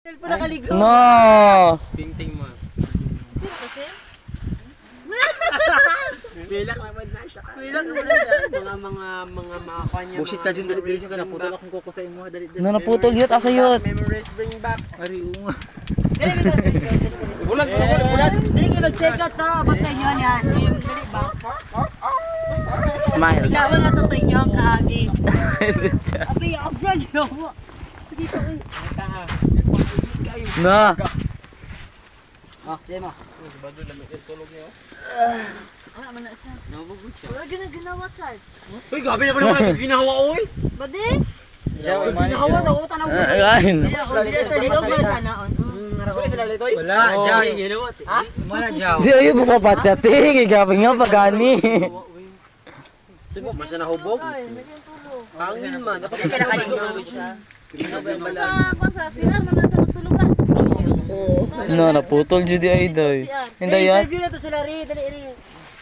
Cellphone nakaligo. No! Ting-ting mo. Kasi? Bilak naman na siya. Bilak naman na siya. Mga kanya. Bullshit ka dyan, dali ka na. Putol akong kuko sa imo. Dali. No, naputol yun. Asa yun? Memories bring back. Ari, unga. Bulan. Dili ka mag-check out na. Abot sa inyo ni Hashim. Dili ba? Smile. Lawan na to inyo ang kaagi. Abi, abroad yo. Dito ko. No! Oh, sige mo. Bado lang yung tulog niyo. Wala man na siya. Nabugot siya. Wala ginawa, Charles. Uy, gabi na pala mga ginawa oy. Bade? Ginawa na utan ang Ayun. Dili sa liog man siya naon. Wala, Jaw. Ginawa. Ha? Mana Jaw. Di ayun pa sa patsating. Igabi nga pagani. Subo, mas na hubog. Ay, naging tulog. Pangin man. Dapat Kasi nakaligo siya. Sa CR, man na sa magtulugan. No, naputol Judy Aidoy. Hindi yan. Interview na to sila rin. Dali rin.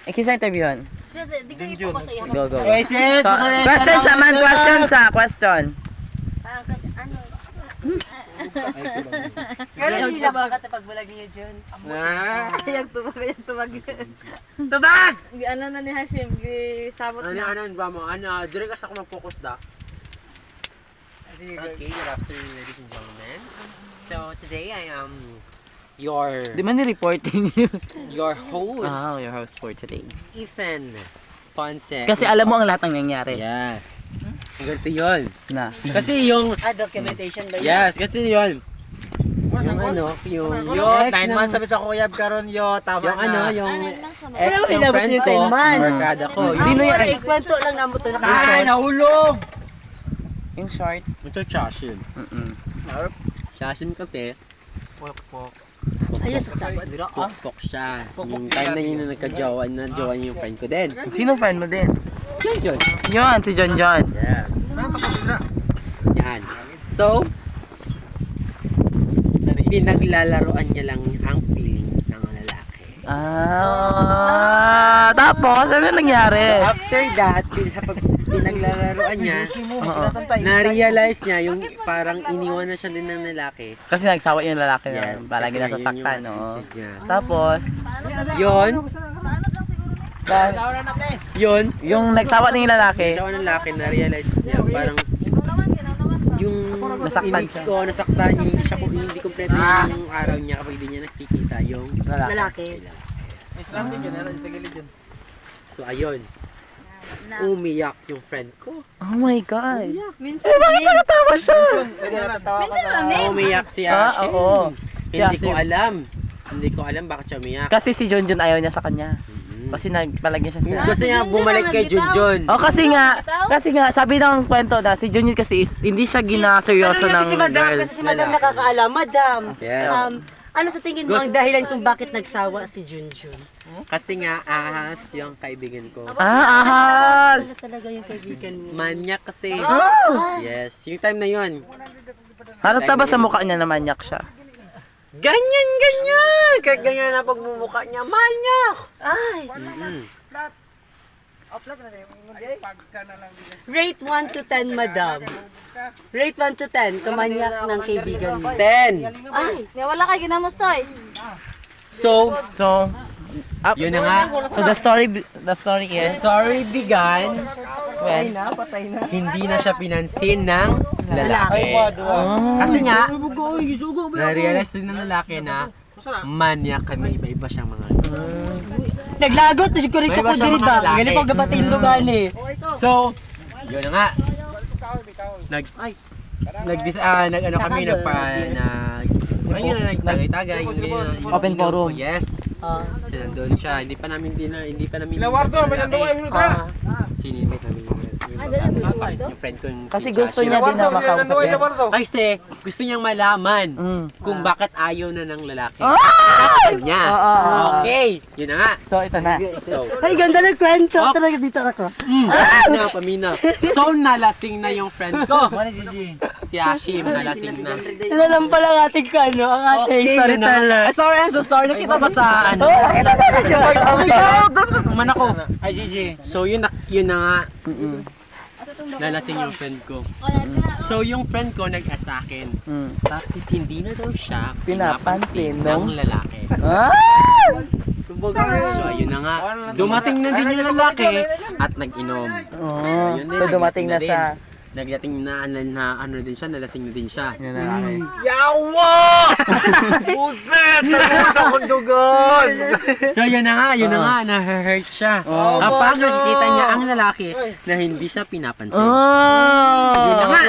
Eh, kisa interviewhan. Siya, di kayo ipapasaya. Go, go. sis. So, question sa man, question sa question. Kasi ano? Gano'n nila ba ka pagbulag niyo dyan? Yung tubag. Tubag! Ano na ni Hashim, gisabot na. Ano ba mo? Dire ka sa ako mag-focus da. Okay, good afternoon ladies and gentlemen. So today I am Di man ni-reporting yun. your host, Ah, your host for today. Ethan Ponce. Kasi alam mo ang lahat ng nangyari. Yes. Ganito yun. Na. Kasi yung, Documentation ba yun? yes, kasi yun. Yung ano, yung ex 9 ng- months sabi sa kuyab karon yo, tama yung ano, yung Sama. ex Pero ng inabot friend yung ko, 10 months. barkada ko. Sino yan? Ikwento lang namin ito. Ay, nahulog. In short. Ito Chashin. Chashin kasi, Ayun, saksawa. Dira. pokpok siya. Yung time na yun na nagka-jowa, na-jowa niya yung friend ko din. Sino friend mo din? Yun yun. Yun, si John John. Yes. Yan. So, pinaglalaroan niya lang ang feelings ng lalaki. Tapos, ano nangyari? So, after that, pag pinaglalaroan niya, na-realize niya yung parang iniwan na siya din ng lalaki. Kasi nagsawa yung lalaki na Yes. palagi kasi yun nasasaktan, yung no? isip niya. Tapos, Paano ka lang? Yun, Paano lang siguro na? yun, yung nagsawa ng lalaki, sa ng lalaki, na-realize niya parang Ikaw naman, yung Nasaktan siya. nasaktan yung hindi kompleto yung araw niya kapag hindi niya nakikita yung Lalaki. So ayun, Na. umiyak yung friend ko. oh my God. Minsan na name. Natawa siya. Minsan na name. Umiyak si Ah, Ashim. oo. Si Hindi ko Ashim. alam. Hindi ko alam bakit siya umiyak. Kasi si John John ayaw niya sa kanya. Mm. Kasi nagpalagyan siya Ah, Gusto si niya Junjun bumalik ang kay nagbitaw. Junjun. Oh, kasi nga, sabi ng kwento na si Junjun kasi hindi siya ginaseryoso ng si Madam, girl. kasi si Madam nakakaalam. Madam, Yes. ano sa tingin mo ang dahilan kung bakit nagsawa si Junjun? Kasi nga ahas yung kaibigan ko. Ahas! Ano talaga yung kaibigan mo? Manyak kasi. Ah! Yes, yung time na yun. Halata ba sa mukha niya na manyak siya? Ganyan! Kahit ganyan na pagmumukha niya, manyak! Ay, rate 1 to 10, Madam. Rate 1 to 10, kamanyak ng kaibigan mo. 10! Ay, Nga wala kay ginamustoy. So, So, yun na nga. So the story is Story began when hindi na siya pinansin ng lalaki. Kasi nga, na-realize din ng lalaki na manyak kami, iba-iba siyang mga naglagot na siguro ko May iba siyang diri mga ba? lalaki. Gali pag gabatin do gani. So, yun na nga. Nag-ano kami, nagtagay-tagay, yung ganyan. Open forum. Yes. So, nandun siya. Hindi pa namin sinimik namin Ah, dala mo yung yung friend ko. Yung kasi si gusto Chachi. niya din na makausap. Yes. Kasi gusto niyang malaman Mm. kung bakit ayaw na ng lalaki. Ah! Sa kanya. Ah! Okay. Yun na nga. So ito na. So, Ay, ganda ng kwento. Oh. Talaga dito ako. pamina. So, nalasing na yung friend ko. Si Hashim, nalasing na. Ito lang pala ang ating ano, ang ating storyteller. Sorry, I'm so sorry. Nakita ba sa ano? Man ako. Ay, Gigi. So, yun na nga. nalasing yung friend ko. Kaya nga. So yung friend ko nag-asa akin, bakit hindi na daw siya Pinapansin ng nung- lalaki. Ah! So ayun na nga, dumating na din yung lalaki at nag-inom. Oh, Ayun din, so dumating na nagising siya. Nagdating na ano din siya, nalasing na din siya. Yawa! Puset! Nagulat ako dugon! So yun na nga, na-hurt siya. Kapag nakikita niya ang lalaki na hindi siya pinapansin. Oh! Yun na nga,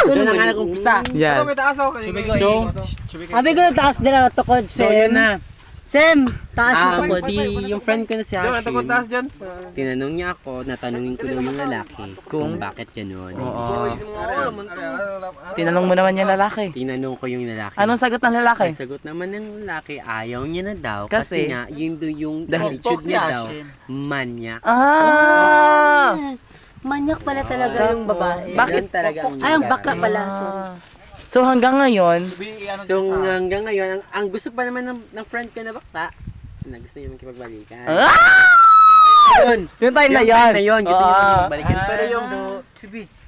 doon na nga nag-umpisa. Yan. May taas ako. So, Sabi ko, taas din ang tukod, so yun Sem. na. Sem, taas ng tukod. Yung friend ko na si Diyan, ito ko taas Hashim, dyan. tinanong niya ako, natanungin ko daw yung lalaki kung bakit gano'n. Oo. Tinanong mo naman yung lalaki. Tinanong ko yung lalaki. Anong sagot ng lalaki? Ang sagot naman ng lalaki, ayaw niya na daw. Kasi? Kasi nga, yun daw yung Dahil- attitude niya si daw. Hashim. Manyak. Ah! Manyak pala talaga yung babae. Bakit talaga ang Ay, ang bakla pala. Sorry. So hanggang ngayon, So hanggang ngayon, ang gusto pa naman ng friend ko na bakta, na gusto niya makipagbalikan. ah! Yun. Yung time na Yung yan. time na yun, gusto niya Oo. makipagbalikan.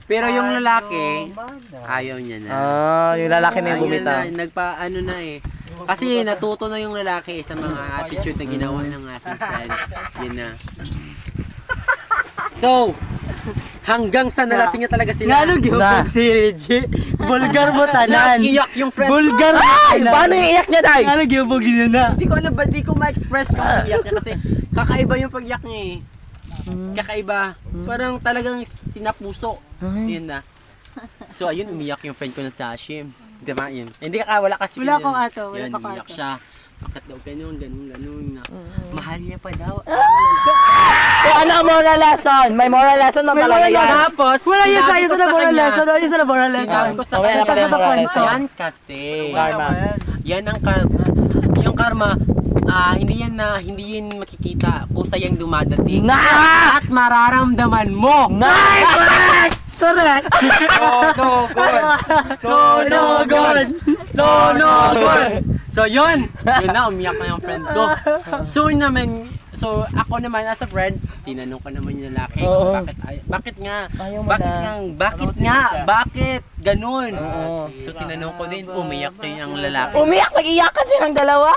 Pero yung lalaki, ayaw niya na. Ah, yung lalaki na yung Ayaw bumitaw. na, ano na eh. Kasi natuto na yung lalaki sa mga attitude na ginawa ng aking friend. Yun na. So, hanggang sa nalasing na talaga sila. Na. si Reggie. Bulgar mo tanan. Iyak yung friend Bulgar ko. mo Ay, paano iiyak niya, Day? Ano gyubog yun na? Hindi ko alam ba, di ko ma-express yung pag-iyak niya kasi kakaiba yung pag-iyak niya eh. Kakaiba. Parang talagang sinapuso. Yun na. So ayun, umiyak yung friend ko na si Hashim. Diba yun? Hindi wala kasi. Wala yun. akong ato, wala Yun, pa ako umiyak ato. siya. Bakit daw ganun na. Mahal niya pa daw. So ano ang moral lesson? May moral lesson na talaga yan. Tapos, Wala yun sa sinabi iyo ko sa moral kanya- lesson. Ayun sa moral lesson. Sinabi ko sa Wala kanya, pa rin moral lesson. yan kasi. Karma. Yan ang karma. Yung karma, hindi yan makikita kusa yung dumadating. At mararamdaman mo. Correct. Sonogon! Sonogon! So yun na, umiyak na yung friend ko. So ako naman as a friend, tinanong ko naman yung lalaki Oo. kung bakit nga, Ayaw mo bakit na. bakit ganun. Oo. So tinanong ko din, umiyak din ang lalaki. Umiyak, nag-iyakan siya ng dalawa.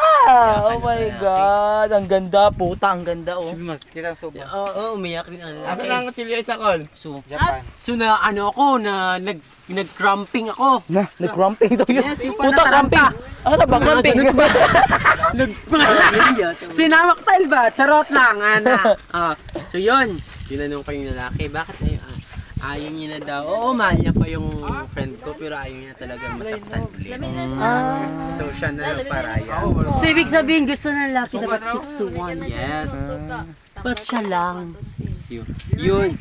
Oh my God, ang ganda, puta, ang ganda oh. Kitang subo. Oo, umiyak din ang Asa lalaki. na ang chili sa call? So Japan. nag-cramping ako. Na, nag-cramping daw yun. Yes, yung Puta, panataranta. cramping. Ano ba, cramping? Sinamak style ba? Charot lang, ana. So yun, tinanong ko yung lalaki, bakit ayaw niya na daw? Oo, mahal niya pa yung friend ko, pero ayaw niya talaga masaktan ulit. Lamig na siya. So siya na lang paraya. So, ibig sabihin, gusto ng lalaki dapat 6 to 1. Yes. Ba't siya lang? Yun.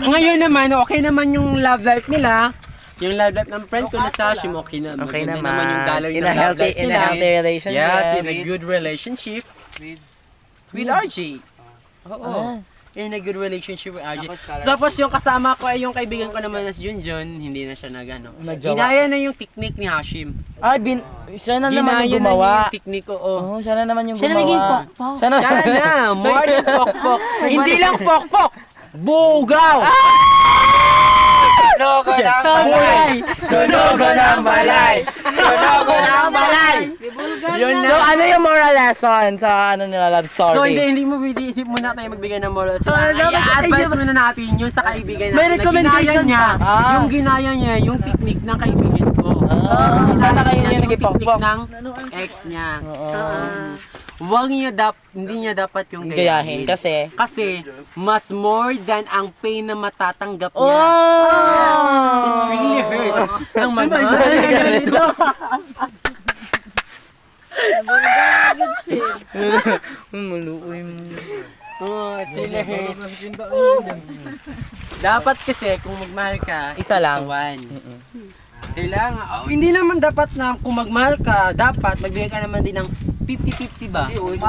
Ngayon naman, okay naman yung love life nila. Yung love life ng friend ko na sa Hashim, okay na. Okay Maganda naman. yung daloy In ng a love healthy, life in a nila. healthy relationship. Yes, in a good relationship. With RJ. Oo. In a good relationship with RJ. Tapos yung kasama ko ay yung kaibigan ko naman na si Junjun, hindi na siya nagano. Nagjowa. Ginaya na yung technique ni Hashim. Ay, siya na naman Ginaya yung na gumawa. yung technique ko. Oh. Oo, siya na naman yung Siya na gumawa. naging pokpok. Siya na. Siya na, more than pokpok. Hindi lang pokpok, bugaw. Sunogo ng balay! Sunogo ng balay! Sunogo ng balay! Yun na. So, ano yung moral lesson sa ano nila love story? So hindi muna tayo magbigay ng moral. So, dapat- i-advise muna natin yung sa kaibigan natin. May na recommendation ginaya niya, pa. yung ginaya niya, yung technique ng kaibigan ko. siya na kayo Yung yung technique nagipokpok. ng ex niya. Hindi niya dapat yung Gayahin kasi. Kasi, mas more than ang pain na matatanggap niya. Oh! It's really hurt. Ang manahal. Maluoy mo. Oh, it's really hurt. Dapat kasi, kung magmahal ka, Isa lang. one. Kailangan, hindi naman dapat na kung magmahal ka, dapat magbigay ka naman din ng 50-50 ba? 50-50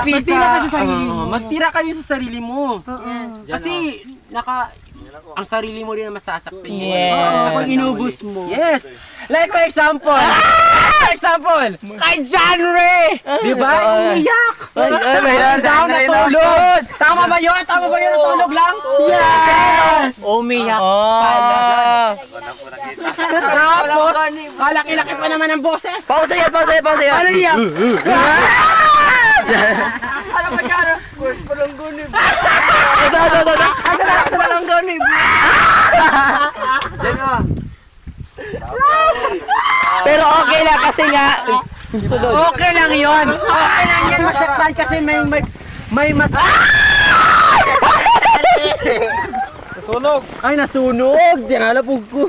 Magtira ka sa sarili mo. Magtira ka din sa sarili mo. Yes. Kasi, ang sarili mo din ang masasaktan. Yes. Kapag inubos mo. Yes! Like for example, example, kay John Ray! Di ba? Umiyak! Ay, Down na tulog! Tama ba yun? Tama ba yun? Tulog lang? Yes! Umiyak pala. Tapos, kalaki-laki pa naman ang boses. Pause yan. Ano yan? Pero okay lang kasi nga. Okay lang yun. Okay lang yan. Masaktan kasi may mas... Nasunog. Ay, nasunog! Di nga lapog ko.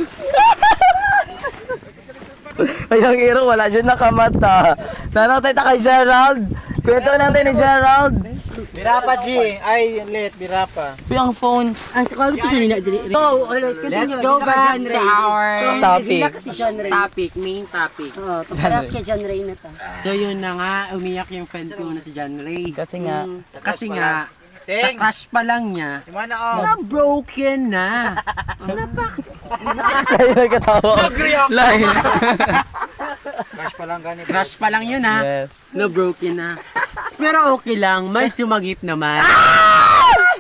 Ay, ang iro, wala dyan nakamata. Nanatay ta kay Gerald. Kwento natin ni Gerald. Birapa, G. Ay, late. Birapa. Yung phones. Ang sakal ko siya nila. Go, ulit. Let's go back to our Topic. Kasi John Ray. main topic. Oo, paparas kay John Ray na to. So yun na nga, umiyak yung friend ko na si John Ray. Kasi nga. Kasi nga, sa crush pa lang niya, Simana ako. na-broken na. Kayo nagkatawa. Line. Crash pa lang ganito. Crush pa lang yun ha. Yes. Na-broken na. Pero okay lang, may sumagip naman.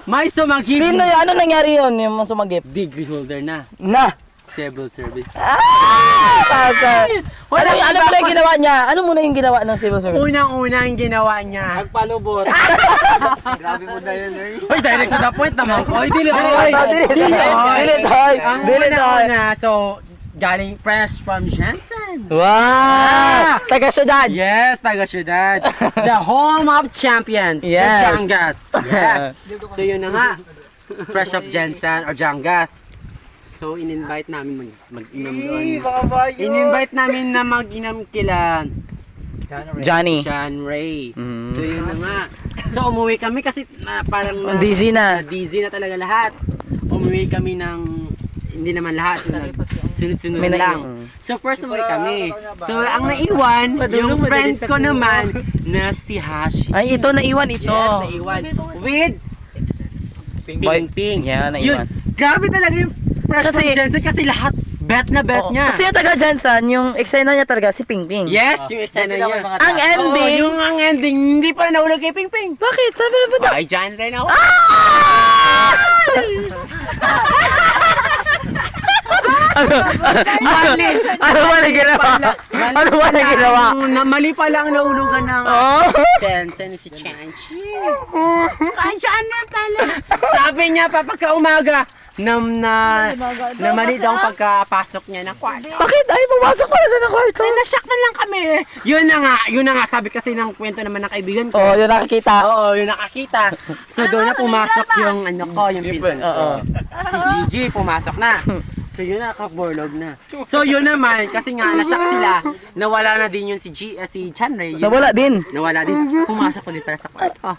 May sumagip. Sino yun? Ano nangyari yun? Yung sumagip? Degree holder na. Na! Civil service. Tasa. Ano muna yung ginawa niya? Ano muna yung ginawa ng civil service? Unang-una yung ginawa niya. Nagpalubot. Grabe mo na yun, eh. Hoy, direct to the point naman ko. Hoy, dili una. So, galing fresh from Jensen. Wow! Taga syudad! Yes, taga syudad. The home of champions. Yes. The Jangas. Yes. So, yun na nga. Fresh of Jensen or Jangas. So, in-invite namin mag-inom doon. Baka ba yun? In-invite namin na mag-inom kila Johnny. John Ray. Mm. So, yun na nga. So, umuwi kami kasi parang Dizzy na. dizzy na talaga lahat. Umuwi kami ng, hindi naman lahat. Sunod-sunod May lang. So, first umuwi kami. So, ang naiwan, yung friend ko naman, na si Hashi. Ay, ito naiwan ito. Yes, naiwan. With Boy- Ping-Ping. Yeah, naiwan. Yun, grabe talaga yung fresh Kasi- from Jensen kasi lahat bet na bet Oo. niya. Kasi yung taga Jansan, yung eksena niya talaga si Ping Ping. Yes, yung eksena niya. Ang ending. Oo, yung ang ending, hindi pa nahulog kay Ping Ping. Bakit? Sabi na ba daw? Ay, John Ray na ako. Mali. Ano ba na ginawa? Ano ba na ginawa? Mali pa lang nahulugan ng Oh. Jensen si Chanchi. Ay, John Ray pala. Sabi niya pa pagka-umaga, na mali daw ang pagkapasok niya ng kwarto. Bakit? Ay, pumasok pala sa ng kwarto. Ay, nashock na lang kami. Yun na nga, sabi kasi ng kwento naman ng kaibigan ko. Oh, yun nakakita. Oo, yun nakakita. So doon na pumasok yung ano ko, yung pinsan ko. Oo. Si Gigi pumasok na. So yun na, nakaborlog na. So yun naman, kasi nga nashock sila, nawala na din yung si Chan Ray. Yun- Nawala din. Nawala din. Pumasok ulit para sa kwarto.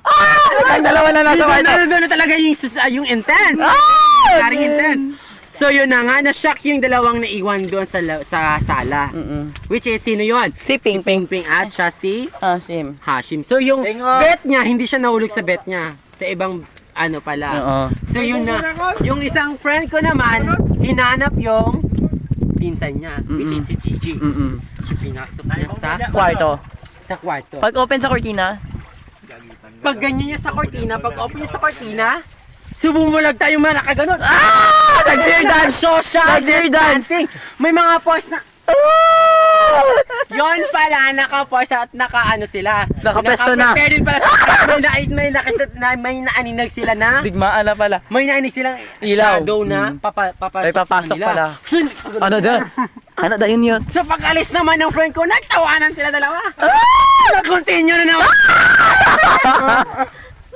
Ang dalawa na nasa kwarto. Doon na talaga yung intense. Karing intense. So yun na nga, na-shock yung dalawang naiwan doon sa sala. Which is, sino yun? Si Ping Ping. Ping at siya si Ah, Sim. Hashim. So yung Tingo. bet niya, hindi siya nahulog sa bet niya. Sa ibang ano pala. Oo. So yun na. Yung isang friend ko naman, hinanap yung pinsan niya, which is si Gigi. Si pinasok niya sa Kwarto. kwarto. Pag open sa cortina, Pag ganyan niya sa cortina, pag open niya sa cortina, subumulag tayong mga nakaganon. nag-cheer dance! Social Nag-cheer dance! distancing. May mga post na, yon pala, naka-post at naka-ano sila. Nakapesto na. Naka-prepare din pala sa may naaninag sila na. Digmaan na pala. May naaninag silang Ilaw. shadow na Ay, papasok nila. pala. So, Ano daw? Ano daw yun? so pag-alis naman ng friend ko, nagtawanan sila dalawa. Nag-continue na naman.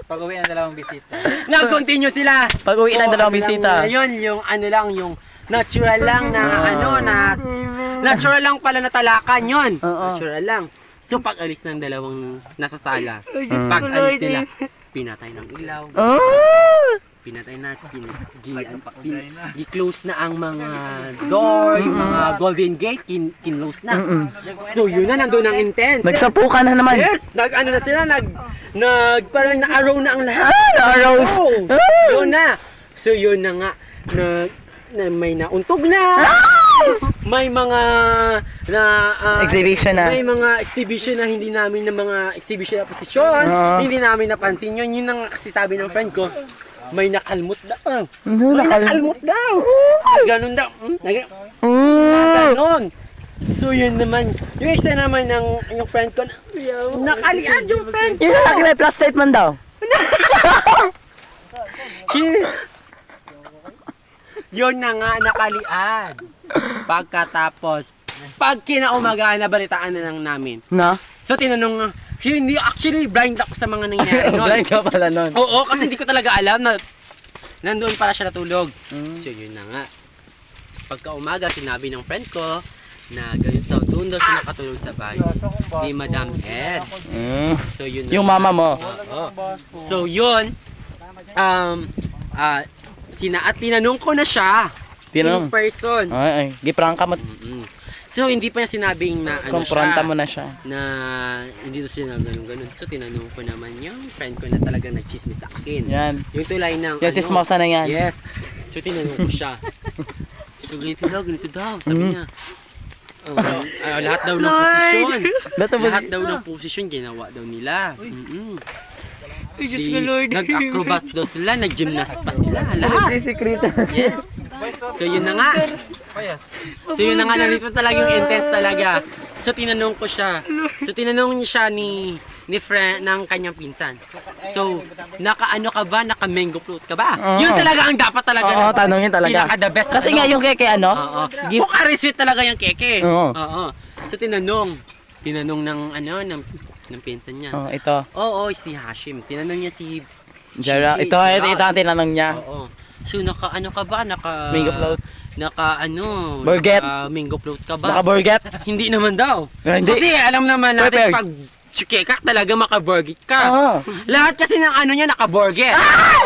Pag-uwi ng dalawang bisita. Nag-continue sila. Pag uwi ng dalawang bisita. Ayun, yung ano lang, yung natural lang na ano na natural lang pala na talakan yun. Oo. Natural lang. So pag alis ng dalawang nasa sala, pag alis nila, pinatay ng ilaw, pinatay na, gi-close na ang mga door, yung mga golden gate, kin-close na. So yun na, nandun ang intense. Nagsapukan na naman. Yes! Nag-ano na sila, parang na-arrow na ang lahat. Na-arrows. Yun na. So yun na nga, na may nauntog na. may mga Exhibition na. may mga exhibition na hindi namin na mga exhibition na posisyon, hindi namin napansin yun. Yun ang kasi sabi ng friend ko, may nakalmot daw. May nakalmot daw. Ganun daw. Ganon. So yun naman, yung isa naman ng yung friend ko, nakalian yung friend ko. Yung lalaki may plus statement daw. Yun na nga, nakalian. Pagkatapos, pag kinaumagaan, nabalitaan na lang namin. Na? So tinanong, hindi, actually blind ako sa mga nangyari nun. Blind ka pala nun. Oo, kasi hindi ko talaga alam na nandoon pala siya natulog. So yun na nga. Pagka umaga, sinabi ng friend ko na ganito, doon daw siya nakatulog sa bahay ni Madam Ed. So yun na Yung nga. mama mo. Oo. So yun, at tinanong ko na siya. In Tinanong? person. Ay, giprangka mo. Mm-mm. So hindi pa niya sinabing na ano Kompronta siya, mo na siya. na hindi to siya ganun. So tinanong ko naman yung friend ko na talagang nagchismis sa akin. Yan. Yung tulay ng Yan, chismosa na yan. Yes. So tinanong ko siya. So ganito daw, sabi niya. Lahat daw ng posisyon. Lahat daw ng posisyon ginawa daw nila. Nag-acrobats daw sila, nag-gymnast pa sila. Lahat. Secret. Yes. So yun na nga. So yun na nga, nalito talaga yung intense talaga. So tinanong ko siya. So tinanong niya siya ni friend ng kanyang pinsan. So, naka-ano ka ba? Naka-mango float ka ba? Yun talaga ang dapat talaga. Oo, tanongin talaga. Pinaka-the best. Kasi nga yung keke ano? Oo. Bukhari sweet talaga yung keke. Oo. Oo. So tinanong ng ng pinsan niya. Oh, ito. Oo, si Hashim. Tinanong niya si Gerald. Ito ang tinanong niya. Oo. So naka-ano ka ba? Mango float. Burget. Mango float ka ba? Naka-burget? Hindi naman daw. Hindi. Kasi alam naman natin Prepared. pag chukeka talaga maka-burget ka. Oo. Lahat kasi ng ano niya naka-burget.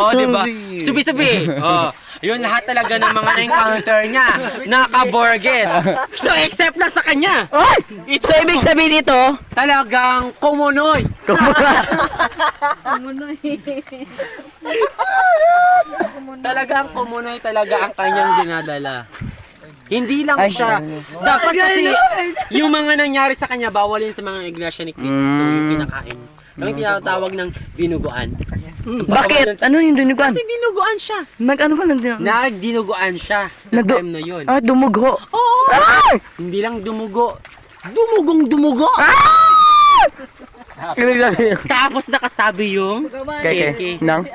Oo, di ba? Subi-subi. Oo. Yun lahat talaga ng mga encounter niya naka-burget. So except na sa kanya. So, ibig sabihin dito, Talagang kumunoy. Talagang kumunoy talaga ang kanyang dinadala. Hindi lang Ay, siya. Dapat kasi yung mga nangyari sa kanya bawalin sa mga iglesia ni Cristo yung kinakain. Yung tinatawag ng dinuguan. bakit? Ano yung dinugan? Kasi dinuguan siya. Nag-ano ka nang Nagdinuguan siya na time na yun. dumugo. Oo. Hindi lang dumugo. Dumugong dumugo. Ano yung sabihin? Tapos nakasabi yung Keke. Nang?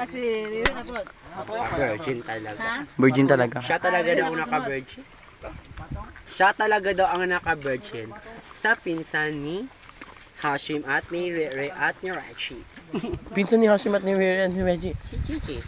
virgin talaga. Virgin talaga. Siya talaga daw ang naka-virgin. Siya talaga daw ang naka-virgin sa pinsan ni Hashim at ni Rere at ni Rachi. Pinsan ni Hashim at ni Reggie. Si Chichi.